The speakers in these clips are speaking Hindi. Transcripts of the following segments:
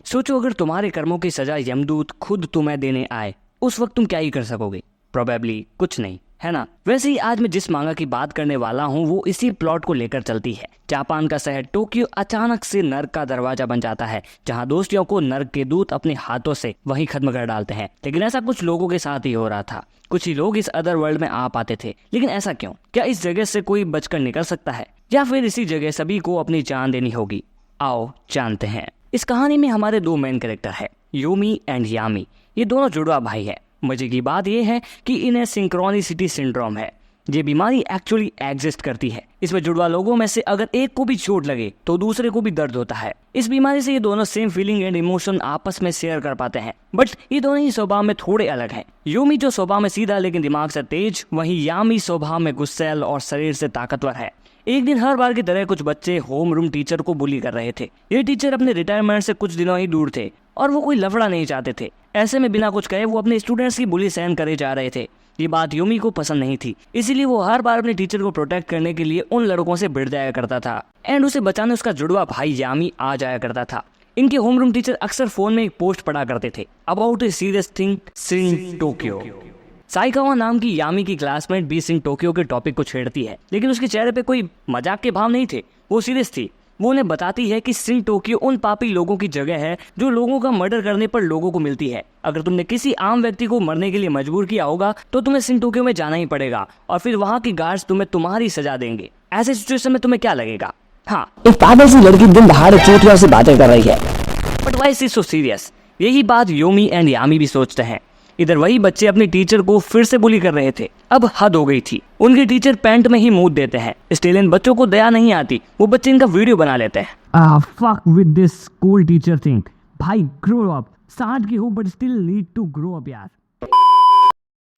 सोचो अगर तुम्हारे कर्मों की सजा यमदूत खुद तुम्हें देने आए, उस वक्त तुम क्या ही कर सकोगे? प्रोबेबली कुछ नहीं, है ना? वैसे ही आज मैं जिस मांगा की बात करने वाला हूँ वो इसी प्लॉट को लेकर चलती है। जापान का शहर टोक्यो अचानक से नर्क का दरवाजा बन जाता है, जहाँ दोस्तियों को नर्क के दूत अपने हाथों से वहीं खत्म कर डालते हैं। लेकिन ऐसा कुछ लोगों के साथ ही हो रहा था। कुछ ही लोग इस अदर वर्ल्ड में आ पाते थे, लेकिन ऐसा क्यों? क्या इस जगह से कोई बचकर निकल सकता है, या फिर इसी जगह सभी को अपनी जान देनी होगी? आओ जानते हैं। इस कहानी में हमारे दो मेन कैरेक्टर है, योमी एंड यामी। ये दोनों जुड़वा भाई है। मजे की बात यह है कि इन्हें सिंक्रोनिसिटी सिंड्रोम है। ये बीमारी एक्चुअली एग्जिस्ट करती है। इसमें जुड़वा लोगों में से अगर एक को भी चोट लगे तो दूसरे को भी दर्द होता है। इस बीमारी से ये दोनों सेम फीलिंग एंड इमोशन आपस में शेयर कर पाते हैं, बट ये दोनों ही स्वभाव में थोड़े अलग हैं। योमी जो स्वभाव में सीधा लेकिन दिमाग से तेज, वहीं यामी स्वभाव में गुस्सैल और शरीर से ताकतवर है। एक दिन हर बार की तरह कुछ बच्चे होम रूम टीचर को बुली कर रहे थे। ये टीचर अपने रिटायरमेंट से कुछ दिनों ही दूर थे और वो कोई लफड़ा नहीं चाहते थे। ऐसे में बिना कुछ कहे वो अपने स्टूडेंट्स की बुली सहन करे जा रहे थे। ये बात योमी को पसंद नहीं थी, इसीलिए वो हर बार अपने टीचर को प्रोटेक्ट करने के लिए उन लड़कों से भिड़ जाया करता था एंड उसे बचाने उसका जुड़वा भाई यामी आ जाया करता था। इनके होम रूम टीचर अक्सर फोन में एक पोस्ट पढ़ा करते थे about a serious thing sing Tokyo. Saikawa नाम की यामी की क्लासमेट भी सिंह टोक्यो के टॉपिक को छेड़ती है, लेकिन उसके चेहरे पे कोई मजाक के भाव नहीं थे, वो सीरियस थी। वो उन्हें बताती है कि सिंह टोक्यो उन पापी लोगों की जगह है जो लोगों का मर्डर करने पर लोगों को मिलती है। अगर तुमने किसी आम व्यक्ति को मरने के लिए मजबूर किया होगा तो तुम्हें सिंह टोक्यो में जाना ही पड़ेगा और फिर वहाँ की गार्ड्स तुम्हें तुम्हारी सजा देंगे। ऐसे सिचुएशन में तुम्हें क्या लगेगा? हाँ, एक पागल सी लड़की दिन दहाड़े चोटियों से बातें कर रही है। But why is so serious? यही बात योमी एंड यामी भी सोचते हैं। इधर वही बच्चे अपने टीचर को फिर से बुली कर रहे थे। अब हद हो गई थी। उनके टीचर पैंट में ही मूत देते हैं। स्टिल इन बच्चों को दया नहीं आती, वो बच्चे इनका वीडियो बना लेते हैं। Fuck with this school teacher thing. भाई ग्रो अप। 60 की हो but still need to grow up यार।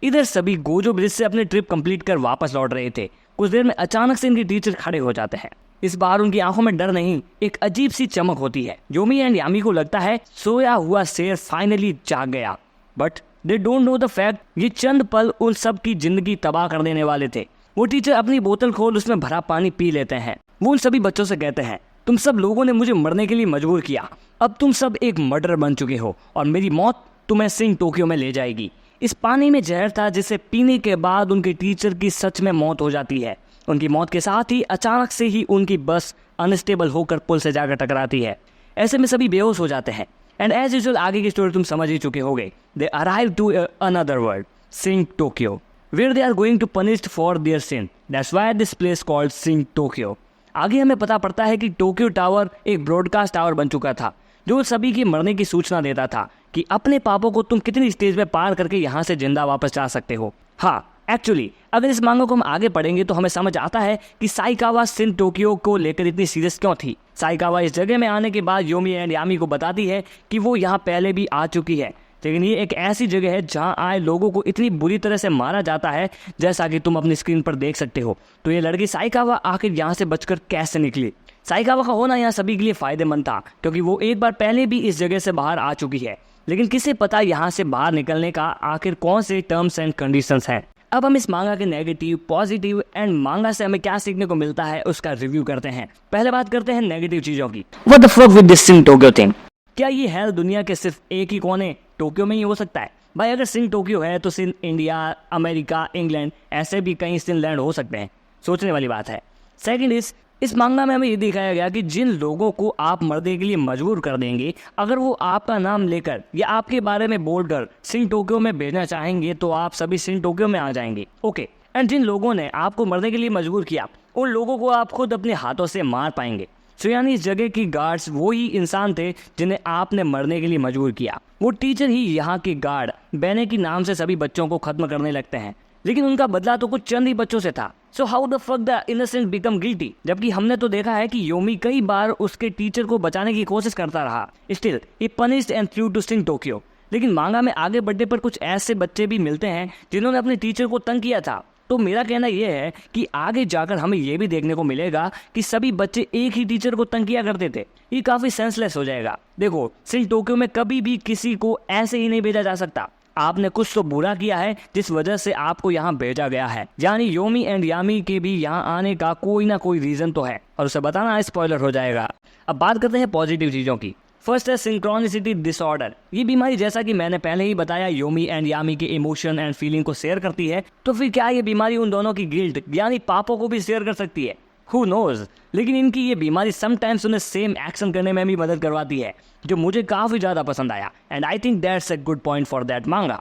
इधर सभी गोजो ब्रिज से अपने ट्रिप कंप्लीट कर वापस लौट रहे थे। कुछ देर में अचानक से इनके टीचर खड़े हो जाते हैं। इस बार उनकी आंखों में डर नहीं, एक अजीब सी चमक होती है। योमी एंड यामी को लगता है सोया हुआ शेर फाइनली जाग गया, but they don't know the fact ये चंद पल उन सब की जिंदगी तबाह कर देने वाले थे। वो टीचर अपनी बोतल खोल उसमें भरा पानी पी लेते हैं। वो उन सभी बच्चों से कहते हैं, तुम सब लोगों ने मुझे मरने के लिए मजबूर किया। अब तुम सब एक मर्डर बन चुके हो और मेरी मौत तुम्हें सिंह टोक्यो में ले जाएगी। इस पानी में जहर था जिसे पीने के बाद उनके टीचर की सच में मौत हो जाती है। उनकी मौत के साथ ही अचानक से ही उनकी बस अनस्टेबल होकर पुल से जाकर टकराती है। ऐसे में सभी बेहोश हो जाते हैं एंड एज यूजुअल आगे की स्टोरी तुम समझ ही चुके होगे। They arrive to another world, Sin Tokyo, where they are going to punished for their sin. That's why this place called Sin Tokyo. आगे हमें पता पड़ता है कि टोक्यो टावर एक ब्रॉडकास्ट टावर बन चुका था जो सभी की मरने की सूचना देता था कि अपने पापों को तुम कितनी स्टेज में पार करके यहाँ से जिंदा वापस जा सकते हो। हाँ, एक्चुअली अगर इस मांगों को हम आगे पढ़ेंगे तो हमें समझ आता है कि साइकावा सिंह टोक्यो को लेकर इतनी सीरियस क्यों थी। साइकावा इस जगह में आने के बाद योमी एंड यामी को बताती है कि वो यहाँ पहले भी आ चुकी है, लेकिन ये एक ऐसी जगह है जहाँ आए लोगों को इतनी बुरी तरह से मारा जाता है, जैसा कि तुम अपनी स्क्रीन पर देख सकते हो। तो ये लड़की साइकावा आखिर यहाँ से बचकर कैसे निकली? साइकावा का होना यहाँ सभी के लिए फायदेमंद था, क्योंकि वो एक बार पहले भी इस जगह से बाहर आ चुकी है। लेकिन किसे पता यहाँ से बाहर निकलने का आखिर कौन से टर्म्स एंड कंडीशंस हैं। अब हम इस मांगा के नेगेटिव, पॉजिटिव एंड मांगा से हमें क्या सीखने को मिलता है उसका रिव्यू करते हैं। पहले बात करते हैं नेगेटिव चीजों की। What the fuck with this Singh Tokyo thing? क्या ये हेल दुनिया के सिर्फ एक ही कोने टोक्यो में ही हो सकता है? भाई अगर सिंह टोक्यो है तो सिंह इंडिया, अमेरिका, इंग्लैंड, ऐसे भी कई सिंह लैंड हो सकते हैं। सोचने वाली बात है। सेकंड इस मांगा में हमें ये दिखाया गया कि जिन लोगों को आप मरने के लिए मजबूर कर देंगे, अगर वो आपका नाम लेकर या आपके बारे में बोलकर सिंह टोक्यो में भेजना चाहेंगे तो आप सभी सिंह टोक्यो में आ जाएंगे। ओके, एंड जिन लोगों ने आपको मरने के लिए मजबूर किया उन लोगों को आप खुद अपने हाथों से मार पाएंगे। सो यानी इस जगह की गार्ड्स वो ही इंसान थे जिन्हें आपने मरने के लिए मजबूर किया। वो टीचर ही यहाँ के गार्ड बैने के नाम से सभी बच्चों को खत्म करने लगते हैं, लेकिन उनका बदला तो कुछ चंद ही बच्चों से था। So how the fuck the innocent become guilty? जबकि हमने तो देखा है कि योमी कई बार उसके टीचर को बचाने की कोशिश करता रहा। Still he punished and through to Sin Tokyo. लेकिन मांगा में आगे बढ़ने पर कुछ ऐसे बच्चे भी मिलते हैं जिन्होंने अपने टीचर को तंग किया था। तो मेरा कहना यह है कि आगे जाकर हमें यह भी देखने को मिलेगा कि सभी बच्चे एक ही टीचर को तंग किया करते थे। ये काफी सेंसलेस हो जाएगा। देखो, सिंह टोक्यो में कभी भी किसी को ऐसे ही नहीं भेजा जा सकता। आपने कुछ तो बुरा किया है जिस वजह से आपको यहाँ भेजा गया है। यानी योमी एंड यामी के भी यहाँ आने का कोई ना कोई रीजन तो है और उसे बताना स्पॉइलर हो जाएगा। अब बात करते हैं पॉजिटिव चीजों की। फर्स्ट है सिंक्रोनिसिटी डिसऑर्डर। ये बीमारी जैसा कि मैंने पहले ही बताया योमी एंड यामी के इमोशन एंड फीलिंग को शेयर करती है, तो फिर क्या ये बीमारी उन दोनों की गिल्ट यानी पापों को भी शेयर कर सकती है? Who knows? लेकिन इनकी ये बीमारी समटाइम्स उन्हें सेम एक्शन करने में भी मदद करवाती है, जो मुझे काफ़ी ज़्यादा पसंद आया and I think that's a good point for that मांगा।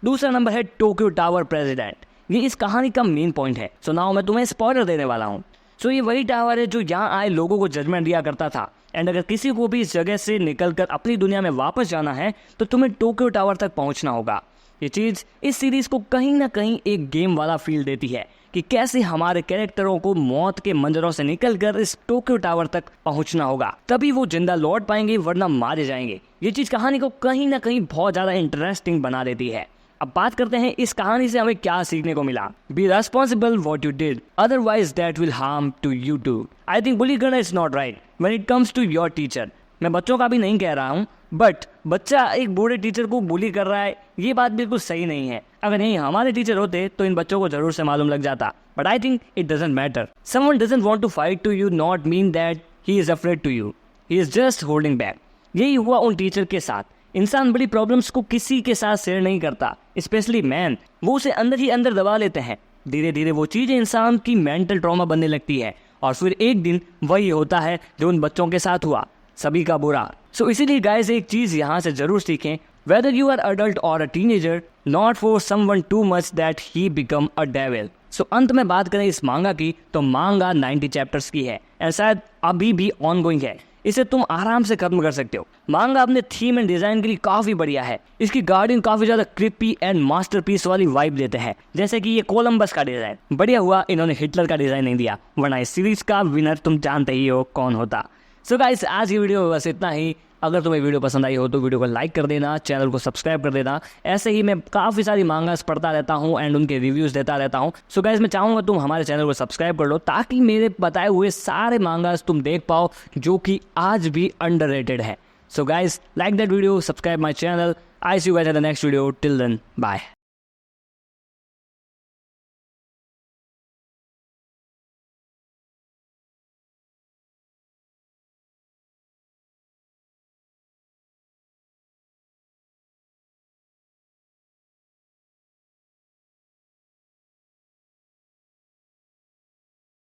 दूसरा नंबर है टोक्यो टावर प्रेसिडेंट। ये इस कहानी का मेन पॉइंट है। सो नाउ मैं तुम्हें स्पॉइलर देने वाला हूँ। सो ये वही टावर है जो यहाँ आए लोगों को जजमेंट दिया करता था एंड अगर किसी को भी इस जगह से निकलकर अपनी दुनिया में वापस जाना है तो तुम्हें टोक्यो टावर तक पहुँचना होगा। ये चीज़ इस सीरीज को कहीं ना कहीं एक गेम वाला फील देती है कि कैसे हमारे कैरेक्टरों को मौत के मंजरों से निकलकर इस टोक्यो टावर तक पहुंचना होगा, तभी वो जिंदा लौट पाएंगे वरना मारे जाएंगे। ये चीज़ कहानी को कहीं ना कहीं बहुत ज़्यादा इंटरेस्टिंग बना देती है। अब बात करते हैं इस कहानी से हमें क्या सीखने को मिला। Be responsible what you did, otherwise that will harm to you too. I think bully करना is not right when it comes to your teacher. मैं बच्चों का भी नहीं कह रहा हूँ, बट बच्चा एक बूढ़े टीचर को बुली कर रहा है, ये बात बिल्कुल सही नहीं है। अगर यही हमारे टीचर होते तो इन बच्चों को जरूर से मालूम लग जाता, but I think it doesn't matter. Someone doesn't want to fight to you not mean that he is afraid to you, he is just holding back. यही हुआ उन टीचर के साथ। इंसान बड़ी प्रॉब्लम्स को किसी के साथ शेयर नहीं करता, स्पेशली मैन। वो उसे अंदर ही अंदर दबा लेते हैं। धीरे धीरे वो चीज़ें इंसान की मेंटल ट्रॉमा बनने लगती है और फिर एक दिन वही होता है जो उन बच्चों के साथ हुआ, सभी का बुरा। सो इसीलिए गाइस एक चीज़ यहाँ से जरूर सीखें, वेदर यू आर अडल्ट और a teenager, not for someone to much that he become a devil. So अंत में बात करें इस मांगा की, तो मांगा 90 चैप्टर्स की है और शायद अभी भी ऑनगोइंग है। इसे तुम आराम से खत्म कर सकते हो। मांगा अपने थीम एंड डिजाइन के लिए काफी बढ़िया है। इसकी गार्डियन काफी ज्यादा क्रिपी एंड मास्टरपीस वाली वाइब देते हैं, जैसे कि ये कोलंबस का डिजाइन। बढ़िया हुआ इन्होंने हिटलर का डिजाइन नहीं दिया, वरना इस सीरीज का विनर तुम जानते ही हो कौन होता। सो गाइस आज की वीडियो में बस इतना ही। अगर तुम्हें वीडियो पसंद आई हो तो वीडियो को लाइक कर देना, चैनल को सब्सक्राइब कर देना। ऐसे ही मैं काफ़ी सारी मांगास पढ़ता रहता हूँ एंड उनके रिव्यूज़ देता रहता हूँ। सो गाइस मैं चाहूँगा तुम हमारे चैनल को सब्सक्राइब कर लो ताकि मेरे बताए हुए सारे मांगास तुम देख पाओ जो कि आज भी अंडररेटेड है। So guys like that video, subscribe my channel. I see you guys in the next video. Till then bye.